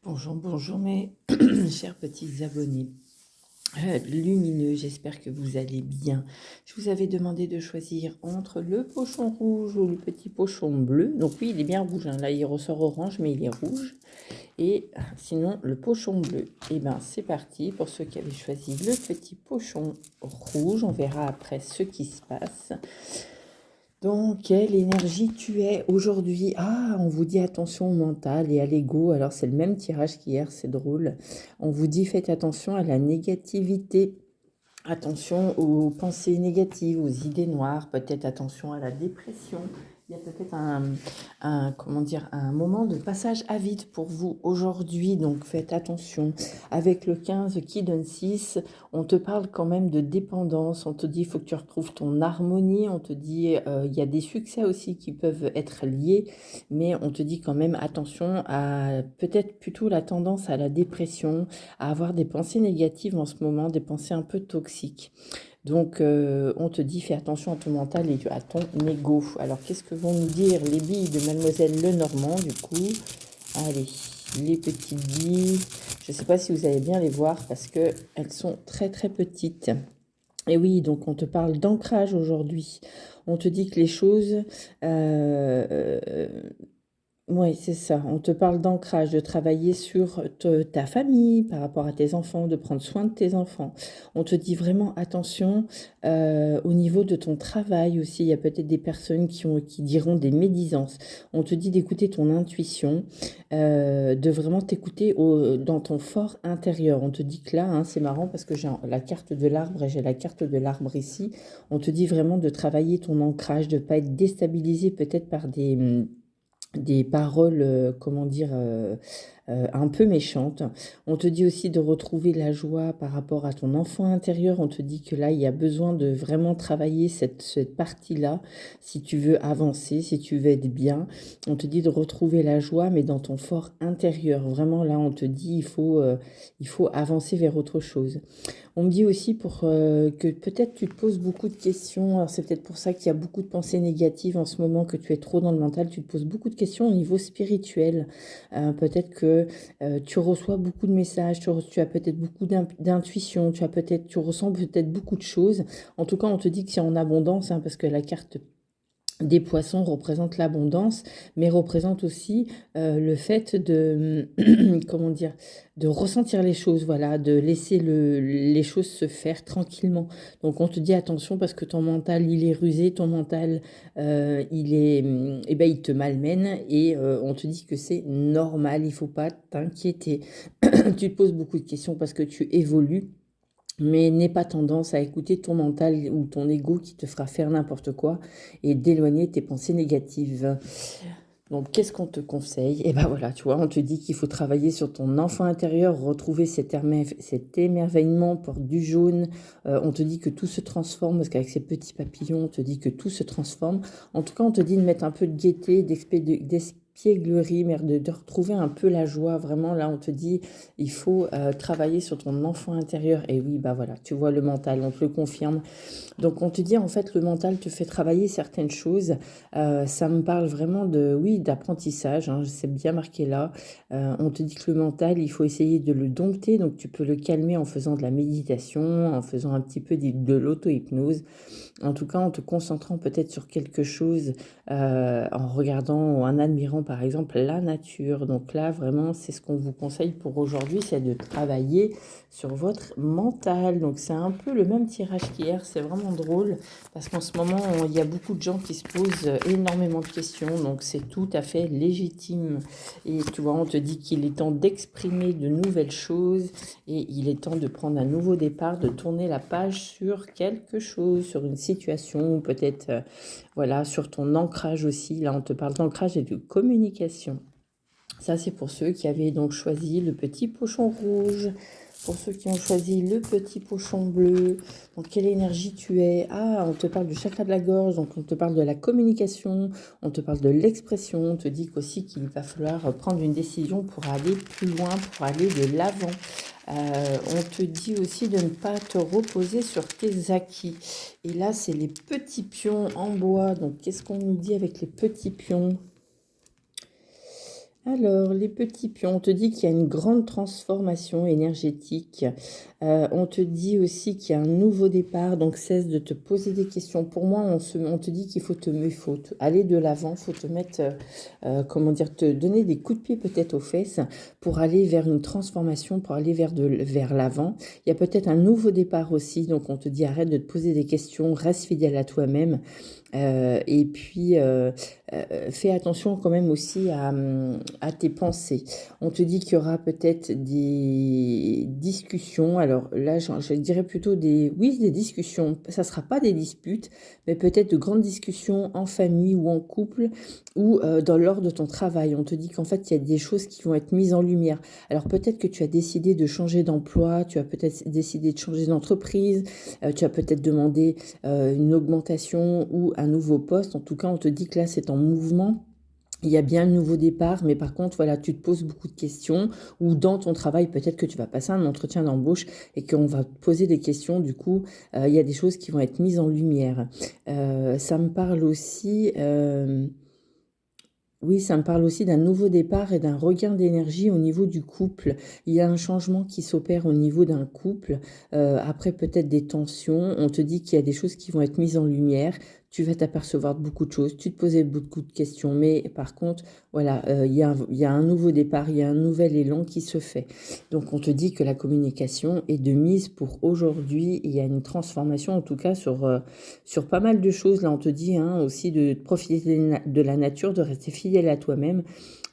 Bonjour, bonjour mes chers petits abonnés lumineux, j'espère que vous allez bien. Je vous avais demandé de choisir entre le pochon rouge ou le petit pochon bleu. Donc oui, il est bien rouge, hein. Là il ressort orange, mais il est rouge. Et sinon, le pochon bleu. Et bien c'est parti pour ceux qui avaient choisi le petit pochon rouge. On verra après ce qui se passe. Donc, quelle énergie tu es aujourd'hui? Ah, on vous dit attention au mental et à l'ego. Alors, c'est le même tirage qu'hier, c'est drôle. On vous dit faites attention à la négativité. Attention aux pensées négatives, aux idées noires, peut-être attention à la dépression. Il y a peut-être comment dire, un moment de passage à vide pour vous aujourd'hui, donc faites attention. Avec le 15 qui donne 6, on te parle quand même de dépendance, on te dit il faut que tu retrouves ton harmonie, on te dit il y a des succès aussi qui peuvent être liés, mais on te dit quand même attention à peut-être plutôt la tendance à la dépression, à avoir des pensées négatives en ce moment, des pensées un peu toxiques. Donc, on te dit, fais attention à ton mental et à ton ego. Alors, qu'est-ce que vont nous dire les billes de Mademoiselle Lenormand, du coup? Allez, les petites billes. Je ne sais pas si vous allez bien les voir parce qu'elles sont très, très petites. Et oui, donc on te parle d'ancrage aujourd'hui. On te dit que les choses oui, c'est ça. On te parle d'ancrage, de travailler sur ta famille par rapport à tes enfants, de prendre soin de tes enfants. On te dit vraiment attention au niveau de ton travail aussi. Il y a peut-être des personnes qui diront des médisances. On te dit d'écouter ton intuition, de vraiment t'écouter dans ton fort intérieur. On te dit que là, hein, c'est marrant parce que j'ai la carte de l'arbre et j'ai la carte de l'arbre ici. On te dit vraiment de travailler ton ancrage, de ne pas être déstabilisé peut-être par des paroles, comment dire, un peu méchantes. On te dit aussi de retrouver la joie par rapport à ton enfant intérieur. On te dit que là, il y a besoin de vraiment travailler cette partie-là si tu veux avancer, si tu veux être bien. On te dit de retrouver la joie, mais dans ton fort intérieur. Vraiment, là, on te dit il faut avancer vers autre chose. On me dit aussi que peut-être tu te poses beaucoup de questions. Alors c'est peut-être pour ça qu'il y a beaucoup de pensées négatives en ce moment, que tu es trop dans le mental. Tu te poses beaucoup de questions au niveau spirituel. Peut-être que tu reçois beaucoup de messages, tu as peut-être beaucoup d'intuition, tu ressens peut-être beaucoup de choses. En tout cas, on te dit que c'est en abondance, hein, parce que la carte des poissons représente l'abondance, mais représente aussi le fait de, comment dire, de ressentir les choses, voilà, de laisser les choses se faire tranquillement. Donc on te dit attention parce que ton mental, il est rusé, ton mental, il te malmène et on te dit que c'est normal, il faut pas t'inquiéter. Tu te poses beaucoup de questions parce que tu évolues. Mais n'aie pas tendance à écouter ton mental ou ton ego qui te fera faire n'importe quoi et d'éloigner tes pensées négatives. Donc, qu'est-ce qu'on te conseille? Et ben voilà, tu vois, on te dit qu'il faut travailler sur ton enfant intérieur, retrouver cet émerveillement, porte du jaune. On te dit que tout se transforme, parce qu'avec ces petits papillons, on te dit que tout se transforme. En tout cas, on te dit de mettre un peu de gaieté, d'espièglerie, mais de retrouver un peu la joie. Vraiment, là, on te dit, il faut travailler sur ton enfant intérieur. Et oui, bah voilà, tu vois le mental, on te le confirme. Donc on te dit en fait le mental te fait travailler certaines choses. Ça me parle vraiment oui, d'apprentissage, hein, c'est bien marqué là. On te dit que le mental, il faut essayer de le dompter, donc tu peux le calmer en faisant de la méditation, en faisant un petit peu de l'auto-hypnose. En tout cas, en te concentrant peut-être sur quelque chose, en regardant ou en admirant par exemple la nature. Donc là, vraiment, c'est ce qu'on vous conseille pour aujourd'hui, c'est de travailler sur votre mental. Donc c'est un peu le même tirage qu'hier, c'est vraiment drôle parce qu'en ce moment, il y a beaucoup de gens qui se posent énormément de questions, donc c'est tout à fait légitime. Et tu vois, on te dit qu'il est temps d'exprimer de nouvelles choses et il est temps de prendre un nouveau départ, de tourner la page sur quelque chose, sur une situation, ou peut-être voilà, sur ton ancrage aussi. Là, on te parle d'ancrage et de communication. Ça, c'est pour ceux qui avaient donc choisi le petit pochon rouge. Pour ceux qui ont choisi le petit pochon bleu, donc quelle énergie tu es? Ah, on te parle du chakra de la gorge, donc on te parle de la communication, on te parle de l'expression, on te dit qu'aussi qu'il va falloir prendre une décision pour aller plus loin, pour aller de l'avant. On te dit aussi de ne pas te reposer sur tes acquis. Et là, c'est les petits pions en bois. Donc, qu'est-ce qu'on nous dit avec les petits pions? Alors, les petits pions, on te dit qu'il y a une grande transformation énergétique. On te dit aussi qu'il y a un nouveau départ, donc cesse de te poser des questions. Pour moi, on te dit qu'il faut aller de l'avant, faut te mettre, comment dire, te donner des coups de pied peut-être aux fesses pour aller vers une transformation, pour aller vers l'avant. Il y a peut-être un nouveau départ aussi, donc on te dit arrête de te poser des questions, reste fidèle à toi-même. Et puis, fais attention quand même aussi à tes pensées. On te dit qu'il y aura peut-être des discussions. Alors là, je dirais plutôt oui, des discussions. Ça ne sera pas des disputes, mais peut-être de grandes discussions en famille ou en couple ou dans l'ordre de ton travail. On te dit qu'en fait, il y a des choses qui vont être mises en lumière. Alors peut-être que tu as décidé de changer d'emploi, tu as peut-être décidé de changer d'entreprise, tu as peut-être demandé une augmentation ou un nouveau poste. En tout cas, on te dit que là, c'est en mouvement. Il y a bien un nouveau départ, mais par contre, voilà, tu te poses beaucoup de questions, ou dans ton travail, peut-être que tu vas passer un entretien d'embauche et qu'on va te poser des questions. Du coup, il y a des choses qui vont être mises en lumière. Ça me parle aussi. Oui, ça me parle aussi d'un nouveau départ et d'un regain d'énergie au niveau du couple. Il y a un changement qui s'opère au niveau d'un couple. Après peut-être des tensions, on te dit qu'il y a des choses qui vont être mises en lumière. Tu vas t'apercevoir de beaucoup de choses, tu te posais beaucoup de questions, mais par contre, voilà, il y a un nouveau départ, il y a un nouvel élan qui se fait. Donc on te dit que la communication est de mise pour aujourd'hui. Il y a une transformation, en tout cas, sur pas mal de choses. Là, on te dit hein, aussi de profiter de la nature, de rester fidèle à toi-même.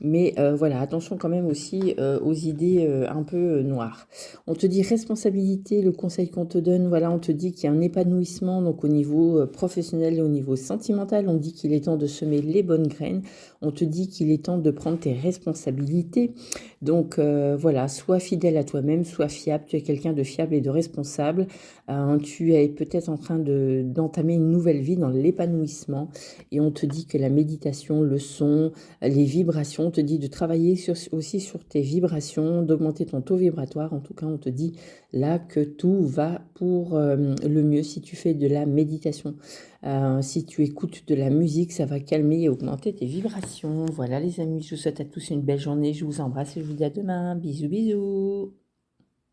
Mais voilà, attention quand même aussi aux idées un peu noires. On te dit responsabilité, le conseil qu'on te donne, voilà, on te dit qu'il y a un épanouissement donc au niveau professionnel et au niveau sentimental. On dit qu'il est temps de semer les bonnes graines. On te dit qu'il est temps de prendre tes responsabilités. Donc voilà, sois fidèle à toi-même, sois fiable. Tu es quelqu'un de fiable et de responsable. Tu es peut-être en train d'entamer une nouvelle vie dans l'épanouissement. Et on te dit que la méditation, le son, les vibrations, on te dit de travailler aussi sur tes vibrations, d'augmenter ton taux vibratoire. En tout cas, on te dit là que tout va pour le mieux si tu fais de la méditation. Si tu écoutes de la musique, ça va calmer et augmenter tes vibrations. Voilà les amis, je vous souhaite à tous une belle journée. Je vous embrasse et je vous dis à demain. Bisous, bisous.